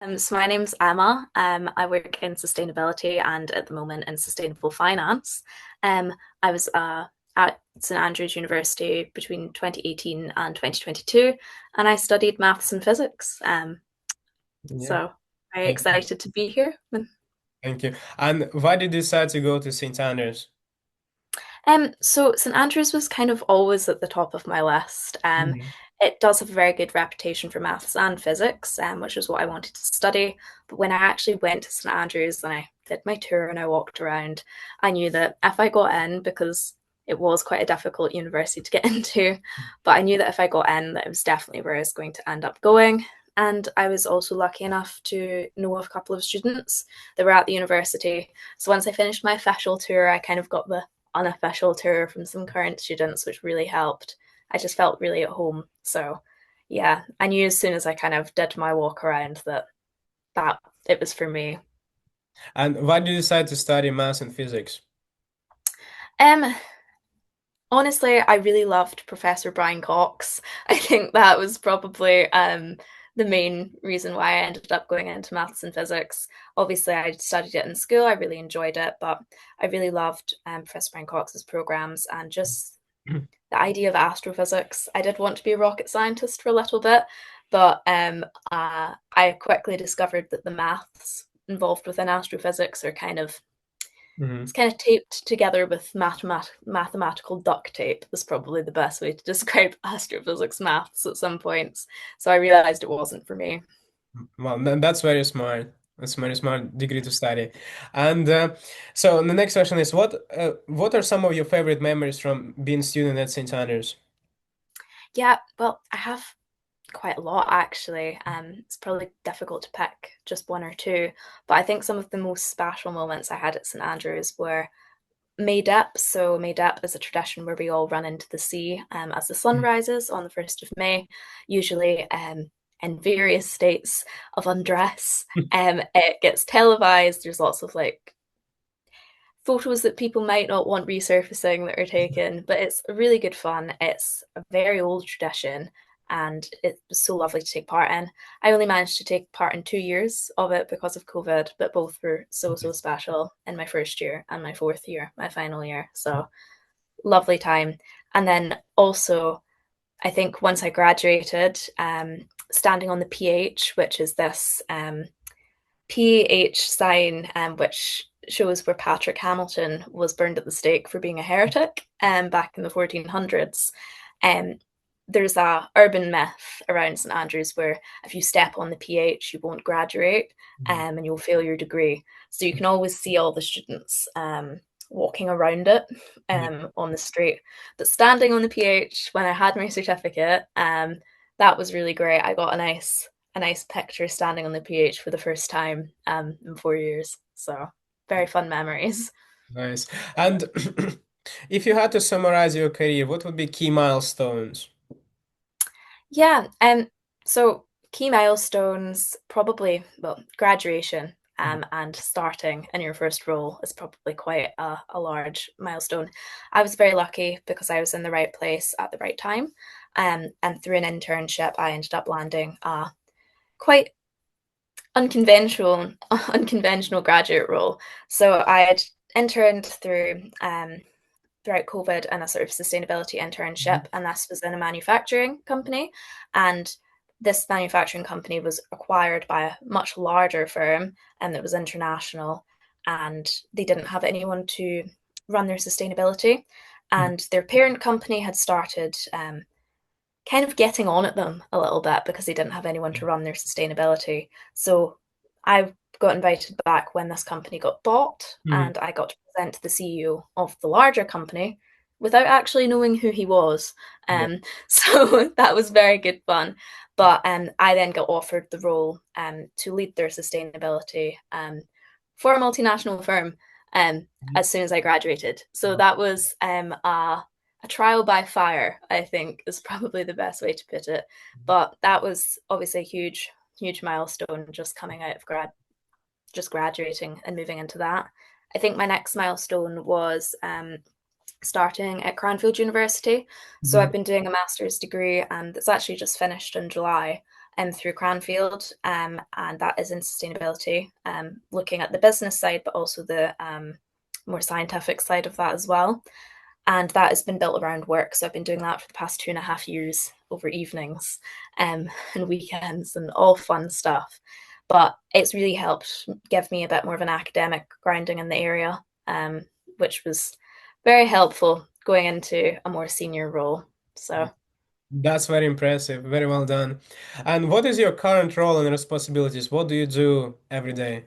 So my name's Emma. I work in sustainability and at the moment in sustainable finance. Um, I was at St Andrews University between 2018 and 2022, and I studied maths and physics. Yeah, So very thank you. excited to be here. Thank you. And why did you decide to go to St. Andrews? So St Andrews was kind of always at the top of my list. Mhm. It does have a very good reputation for maths and physics, which is what I wanted to study. But when I actually went to St Andrews and I did my tour and I walked around, I knew that if I got in, because it was quite a difficult university to get into, but I knew that if I got in, that it was definitely where I was going to end up going. And I was also lucky enough to know a couple of students that were at the university. So once I finished my official tour, I kind of got the unofficial tour from some current students, which really helped. I just felt really at home. So, yeah, I knew as soon as I kind of did my walk around that it was for me. And why did you decide to study maths and physics? Um, Honestly, I really loved Professor Brian Cox. I think that was probably the main reason why I ended up going into maths and physics. Obviously, I studied it in school, I really enjoyed it, but I really loved Professor Brian Cox's programs and just the idea of astrophysics. I did want to be a rocket scientist for a little bit, but I quickly discovered that the maths involved within astrophysics are kind of it's Mhm. kind of taped together with mathematical duct tape. Is probably the best way to describe astrophysics maths at some points. So I realized it wasn't for me. Well, that's very smart. That's a very smart degree to study. And so the next question is, what are some of your favorite memories from being student at St. Andrews? Yeah, well, I have quite a lot actually. It's probably difficult to pick just one or two, but I think some of the most special moments I had at St Andrews were May Dip. So May Dip is a tradition where we all run into the sea as the sun rises on the 1st of May, usually in various states of undress. It gets televised. There's lots of like photos that people might not want resurfacing that are taken, but it's really good fun. It's a very old tradition and it was so lovely to take part in. I only managed to take part in 2 years of it because of COVID, but both were so, so special in my first year and my fourth year, my final year. So lovely time. And then also, I think once I graduated, standing on the PH, which is this PH sign, which shows where Patrick Hamilton was burned at the stake for being a heretic back in the 1400s. Um, there's a urban myth around St Andrews where if you step on the PH, you won't graduate and you'll fail your degree. So you can always see all the students walking around it on the street. But standing on the PH when I had my certificate, that was really great. I got a nice picture standing on the PH for the first time in 4 years. So very fun memories. Nice. And if you had to summarize your career, what would be key milestones? Yeah, so key milestones probably well graduation and starting in your first role is probably quite a large milestone. I was very lucky because I was in the right place at the right time, and through an internship, I ended up landing a quite unconventional unconventional graduate role. So I had interned throughout COVID in a sort of sustainability internship, and this was in a manufacturing company. And this manufacturing company was acquired by a much larger firm and that was international, and they didn't have anyone to run their sustainability. And their parent company had started kind of getting on at them a little bit because they didn't have anyone to run their sustainability. So I got invited back when this company got bought, Mhm. and I got to present to the CEO of the larger company without actually knowing who he was. Yeah. So that was very good fun. But I then got offered the role to lead their sustainability for a multinational firm as soon as I graduated. So that was a trial by fire, I think, is probably the best way to put it. But that was obviously a huge, huge milestone just coming out of just graduating and moving into that. I think my next milestone was starting at Cranfield University. So I've Mhm. been doing a master's degree and it's actually just finished in July. through Cranfield, and that is in sustainability, looking at the business side, but also the more scientific side of that as well. And that has been built around work. So I've been doing that for the past 2.5 years over evenings and weekends and all fun stuff. But it's really helped give me a bit more of an academic grounding in the area, which was very helpful going into a more senior role. So That's very impressive. Very well done. And what is your current role and responsibilities? What do you do every day?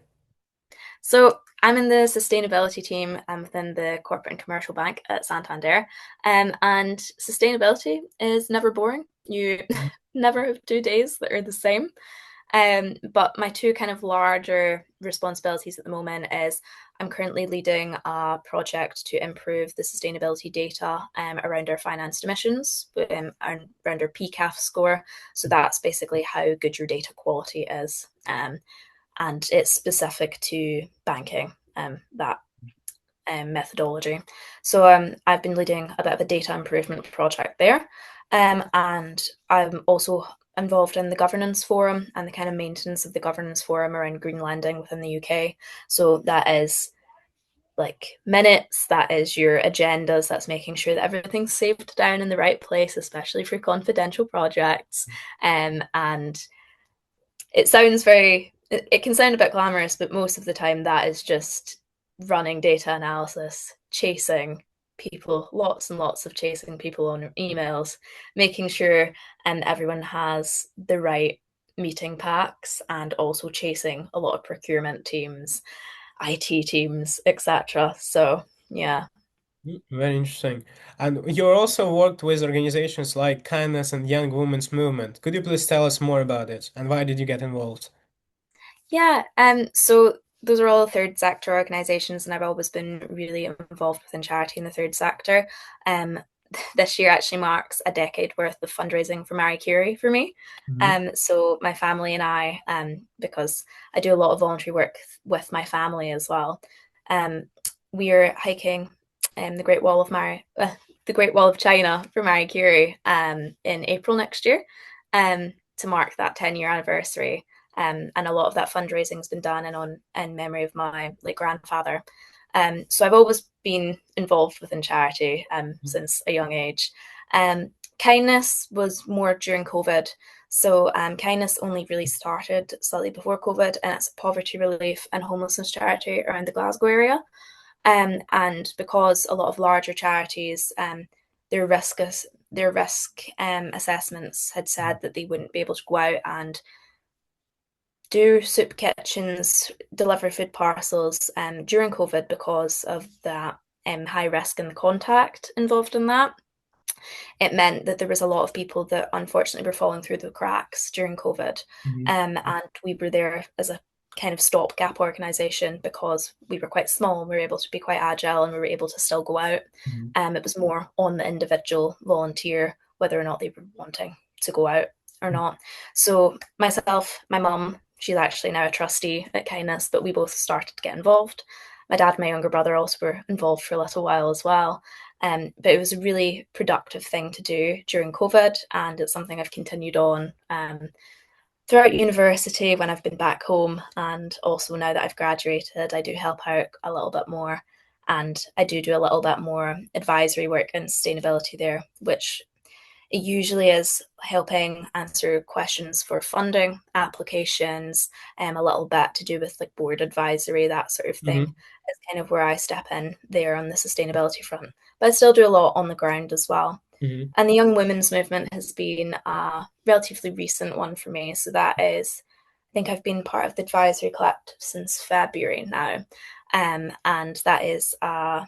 So I'm in the sustainability team within the corporate and commercial bank at Santander. And sustainability is never boring. You never have 2 days that are the same. But my two kind of larger responsibilities at the moment is I'm currently leading a project to improve the sustainability data around our financed emissions, around our PCAF score. So that's basically how good your data quality is. And it's specific to banking, that methodology. So I've been leading a bit of a data improvement project there. And I'm also involved in the governance forum and the kind of maintenance of the governance forum around green lending within the UK. So that is like minutes, that is your agendas, that's making sure that everything's saved down in the right place, especially for confidential projects. And it sounds very it can sound a bit glamorous, but most of the time that is just running data analysis, chasing people, lots and lots of chasing people on emails, making sure everyone has the right meeting packs, and also chasing a lot of procurement teams, IT teams, etc. So yeah. Very interesting. And you also worked with organizations like Kindness and Young Women's Movement. Could you please tell us more about it and why did you get involved? Yeah, so those are all third sector organisations, and I've always been really involved within charity in the third sector. Um, this year actually marks a decade worth of fundraising for Marie Curie for me. Hmm. So my family and I, because I do a lot of voluntary work with my family as well, um, we are hiking the Great Wall of China for Marie Curie, in April next year, to mark that 10-year anniversary. And a lot of that fundraising has been done in memory of my late grandfather. So I've always been involved within charity since a young age. Kindness was more during COVID. So kindness only really started slightly before COVID, and it's a poverty relief and homelessness charity around the Glasgow area. And because a lot of larger charities, their risk their risk assessments had said that they wouldn't be able to go out and do soup kitchens, deliver food parcels during COVID because of that high risk and the contact involved in that. It meant that there was a lot of people that unfortunately were falling through the cracks during COVID. Hmm. And we were there as a kind of stopgap organisation because we were quite small and we were able to be quite agile and we were able to still go out. Hmm. It was more on the individual volunteer whether or not they were wanting to go out or not. So myself, my mum, she's actually now a trustee at Kindness, but we both started to get involved. My dad and my younger brother also were involved for a little while as well. But it was a really productive thing to do during COVID, and it's something I've continued on throughout university when I've been back home, and also now that I've graduated, I do help out a little bit more, and I do a little bit more advisory work in sustainability there, which it usually is helping answer questions for funding applications, a little bit to do with like board advisory, that sort of thing. Hmm. It's kind of where I step in there on the sustainability front. But I still do a lot on the ground as well. Hmm. And the young women's movement has been a relatively recent one for me. So that is, I think I've been part of the advisory collective since February now. And that is a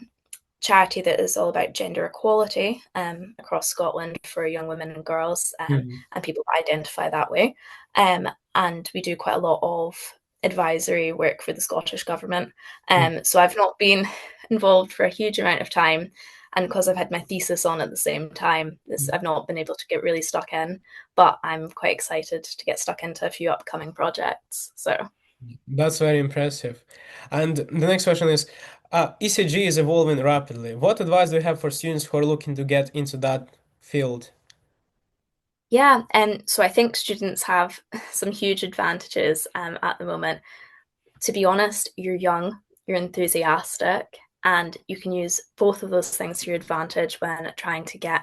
charity that is all about gender equality across Scotland for young women and girls, Hmm. and people that identify that way. And we do quite a lot of advisory work for the Scottish Government. So I've not been involved for a huge amount of time. And because I've had my thesis on at the same time, I've not been able to get really stuck in. But I'm quite excited to get stuck into a few upcoming projects. So That's very impressive. And the next question is, ECG is evolving rapidly. What advice do you have for students who are looking to get into that field? Yeah, and so I think students have some huge advantages at the moment. To be honest, you're young, you're enthusiastic, and you can use both of those things to your advantage when trying to get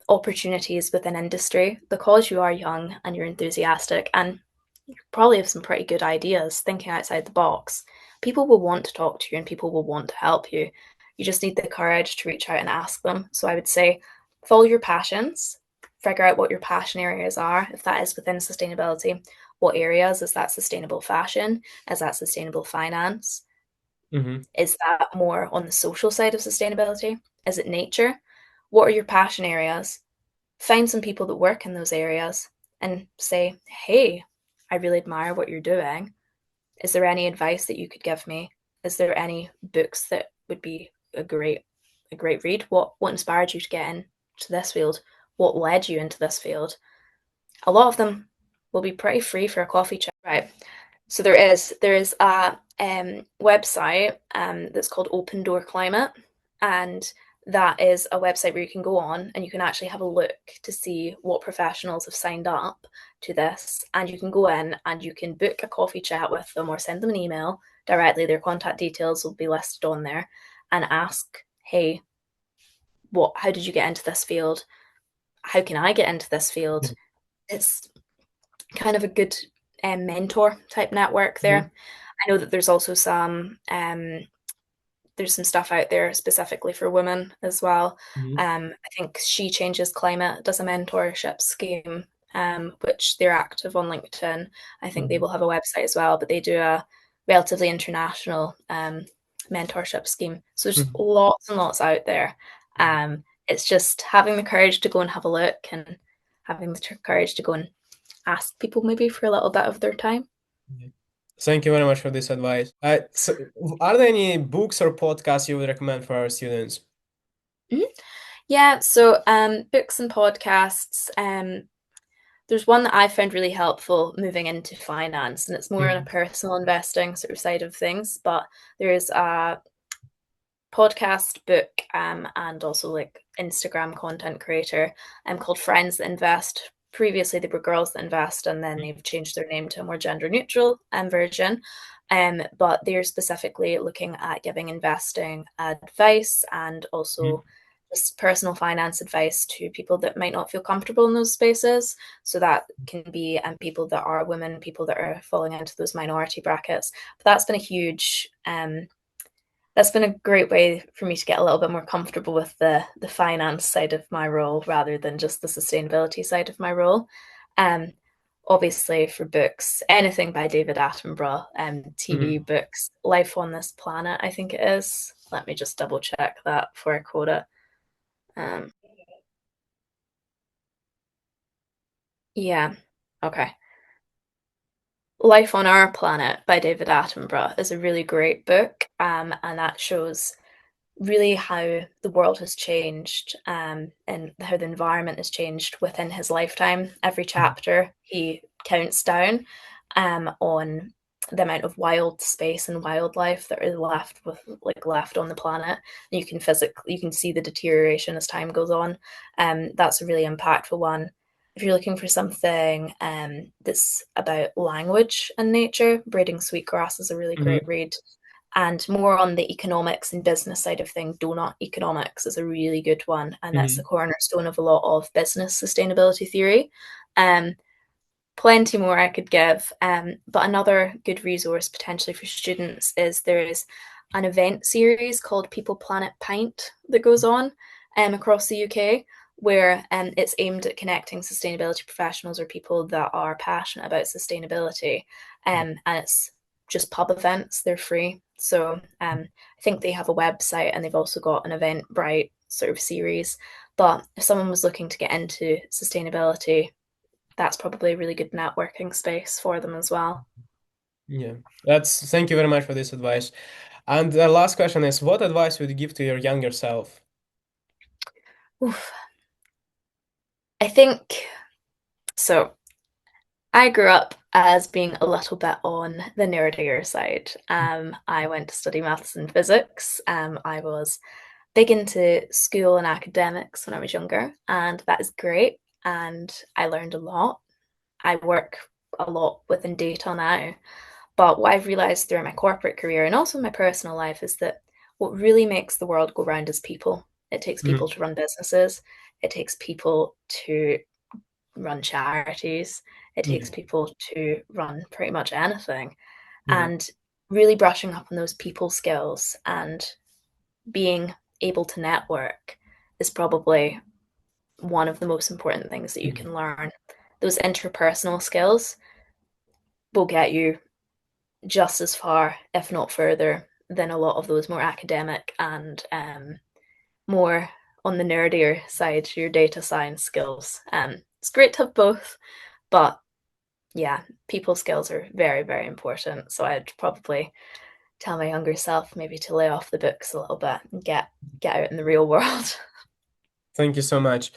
opportunities within industry because you are young and you're enthusiastic and you probably have some pretty good ideas thinking outside the box. People will want to talk to you and people will want to help you. You just need the courage to reach out and ask them. So I would say follow your passions, figure out what your passion areas are. If that is within sustainability, what areas is that sustainable fashion? Is that sustainable finance? Hmm. Is that more on the social side of sustainability? Is it nature? What are your passion areas? Find some people that work in those areas and say, hey, I really admire what you're doing. Is there any advice that you could give me? Is there any books that would be a great read? What inspired you to get into this field? What led you into this field? A lot of them will be pretty free for a coffee chat, right? So there is a website that's called Open Door Climate, and that is a website where you can go on and you can actually have a look to see what professionals have signed up to this, and you can go in and you can book a coffee chat with them or send them an email directly. Their contact details will be listed on there, and ask, hey, what? How did you get into this field? How can I get into this field? It's kind of a good mentor type network Hmm. there. I know that there's some stuff out there specifically for women as well. Hmm. I think She Changes Climate does a mentorship scheme, which they're active on LinkedIn. I think they Hmm. will have a website as well, but they do a relatively international mentorship scheme. So there's Hmm. lots and lots out there. It's just having the courage to go and have a look and having the courage to go and ask people maybe for a little bit of their time. Thank you very much for this advice. So are there any books or podcasts you would recommend for our students? Mhm. Yeah, so books and podcasts. There's one that I found really helpful moving into finance, and it's more on a Mhm. personal investing sort of side of things. But there's a podcast, book, and also like Instagram content creator called Friends That Invest. Previously, they were Girls That Invest, and then they've changed their name to a more gender neutral version. But they're specifically looking at giving investing advice and Mhm. also just personal finance advice to people that might not feel comfortable in those spaces. So that can be people that are women, people that are falling into those minority brackets. But that's been a great way for me to get a little bit more comfortable with the finance side of my role rather than just the sustainability side of my role. Um, Obviously for books, anything by David Attenborough, TV Mhm. books, Life on This Planet, I think it is. Let me just double check that before I quote it. Um, yeah, okay. Life on Our Planet by David Attenborough is a really great book, and that shows really how the world has changed and how the environment has changed within his lifetime. Every Mhm. chapter he counts down on the amount of wild space and wildlife that is left on the planet. And you can see the deterioration as time goes on. That's a really impactful one. If you're looking for something that's about language and nature, Braiding Sweetgrass is a really great Mhm. read. And more on the economics and business side of things, Donut Economics is a really good one, and that's the Mhm. cornerstone of a lot of business sustainability theory. Um, Plenty more I could give, but another good resource potentially for students is there is an event series called People Planet Pint that goes on across the UK, where it's aimed at connecting sustainability professionals or people that are passionate about sustainability, and it's just pub events. They're free, so I think they have a website and they've also got an Eventbrite sort of series. But if someone was looking to get into sustainability, that's probably a really good networking space for them as well. Yeah, that's thank you very much for this advice. And the last question is, what advice would you give to your younger self? Oof. I think so. I grew up as being a little bit on the nerdier side. I went to study maths and physics. I was big into school and academics when I was younger, and that is great. and I learned a lot. I work a lot within data now, but what I've realized throughout my corporate career and also my personal life is that what really makes the world go round is people. It takes people Mm, to run businesses, it takes people to run charities, it takes yeah. people to run pretty much anything. Yeah. And really brushing up on those people skills and being able to network is probably one of the most important things that you Mm, can learn. Those interpersonal skills will get you just as far, if not further, than a lot of those more academic and more on the nerdier side, your data science skills. It's great to have both, but yeah, people skills are very, very important. So I'd probably tell my younger self maybe to lay off the books a little bit and get out in the real world. Thank you so much.